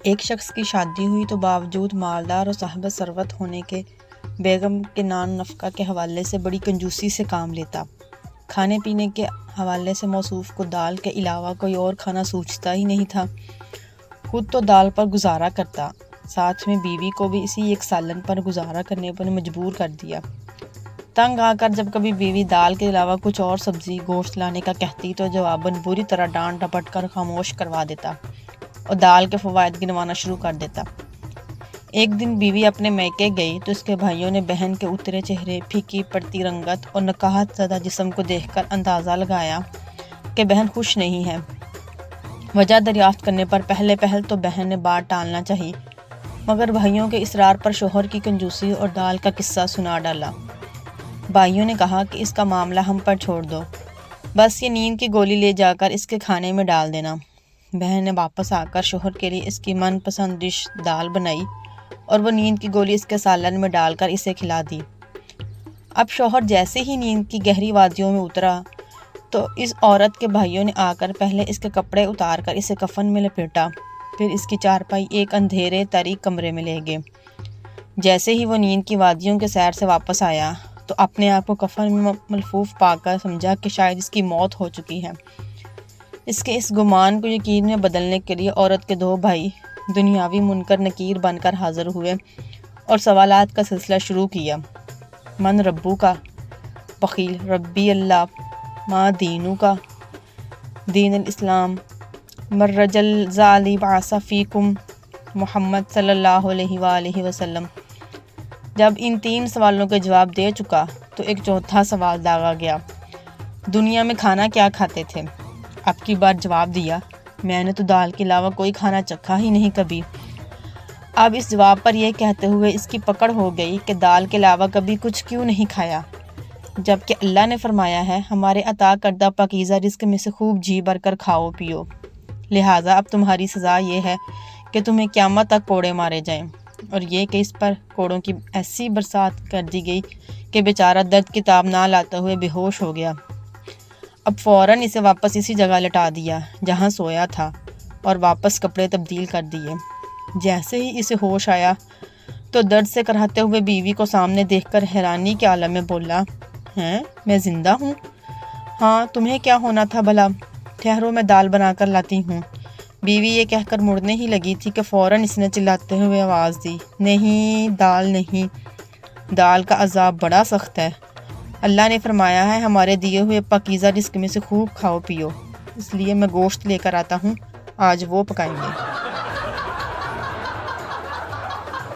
ایک شخص کی شادی ہوئی تو باوجود مالدار اور صاحب ثروت ہونے کے بیگم کے نان نفقہ کے حوالے سے بڑی کنجوسی سے کام لیتا۔ کھانے پینے کے حوالے سے موصوف کو دال کے علاوہ کوئی اور کھانا سوچتا ہی نہیں تھا۔ خود تو دال پر گزارا کرتا، ساتھ میں بیوی کو بھی اسی ایک سالن پر گزارا کرنے پر مجبور کر دیا۔ تنگ آ کر جب کبھی بیوی دال کے علاوہ کچھ اور سبزی گوشت لانے کا کہتی تو جواباً بری طرح ڈانٹ ڈپٹ کر خاموش کروا دیتا اور دال کے فوائد گنوانا شروع کر دیتا۔ ایک دن بیوی اپنے میکے گئی تو اس کے بھائیوں نے بہن کے اترے چہرے، پھیکی پڑتی رنگت اور نکاحت زدہ جسم کو دیکھ کر اندازہ لگایا کہ بہن خوش نہیں ہے۔ وجہ دریافت کرنے پر پہل تو بہن نے بات ٹالنا چاہی، مگر بھائیوں کے اصرار پر شوہر کی کنجوسی اور دال کا قصہ سنا ڈالا۔ بھائیوں نے کہا کہ اس کا معاملہ ہم پر چھوڑ دو، بس یہ نیند کی گولی لے جا کر اس کے کھانے میں ڈال دینا۔ بہن نے واپس آ کر شوہر کے لیے اس کی من پسند ڈش دال بنائی اور وہ نیند کی گولی اس کے سالن میں ڈال کر اسے کھلا دی۔ اب شوہر جیسے ہی نیند کی گہری وادیوں میں اترا تو اس عورت کے بھائیوں نے آ کر پہلے اس کے کپڑے اتار کر اسے کفن میں لپیٹا، پھر اس کی چارپائی ایک اندھیرے تاریک کمرے میں لے گئے۔ جیسے ہی وہ نیند کی وادیوں کے سیر سے واپس آیا تو اپنے آپ کو کفن میں ملفوف پا کر سمجھا کہ شاید اس کی موت ہو چکی ہے۔ اس کے اس گمان کو یقین میں بدلنے کے لیے عورت کے دو بھائی دنیاوی منکر نکیر بن کر حاضر ہوئے اور سوالات کا سلسلہ شروع کیا۔ من ربو کا؟ بخیل، ربی اللہ۔ ما دینو کا؟ دین الاسلام۔ مرجل ذالی بعث فیکم محمد صلی اللہ علیہ وآلہ وسلم۔ جب ان تین سوالوں کے جواب دے چکا تو ایک چوتھا سوال داغا گیا، دنیا میں کھانا کیا کھاتے تھے؟ اب کی بار جواب دیا، میں نے تو دال کے علاوہ کوئی کھانا چکھا ہی نہیں کبھی۔ اب اس جواب پر یہ کہتے ہوئے اس کی پکڑ ہو گئی کہ دال کے علاوہ کبھی کچھ کیوں نہیں کھایا، جبکہ اللہ نے فرمایا ہے ہمارے عطا کردہ پاکیزہ رزق میں سے خوب جی بھر کر کھاؤ پیو، لہٰذا اب تمہاری سزا یہ ہے کہ تمہیں قیامت تک کوڑے مارے جائیں۔ اور یہ کہ اس پر کوڑوں کی ایسی برسات کر دی گئی کہ بیچارہ درد کی تاب نہ لاتے ہوئے بے ہوش ہو گیا۔ اب فوراً اسے واپس اسی جگہ لٹا دیا جہاں سویا تھا اور واپس کپڑے تبدیل کر دیے۔ جیسے ہی اسے ہوش آیا تو درد سے کراہتے ہوئے بیوی کو سامنے دیکھ کر حیرانی کے عالم میں بولا، ہیں میں زندہ ہوں؟ ہاں تمہیں کیا ہونا تھا بھلا؟ ٹھہرو میں دال بنا کر لاتی ہوں۔ بیوی یہ کہہ کر مڑنے ہی لگی تھی کہ فوراً اس نے چلاتے ہوئے آواز دی، نہیں دال نہیں، دال کا عذاب بڑا سخت ہے، اللہ نے فرمایا ہے ہمارے دیے ہوئے پاکیزہ رزق میں سے خوب کھاؤ پیو، اس لیے میں گوشت لے کر آتا ہوں، آج وہ پکائیں گے۔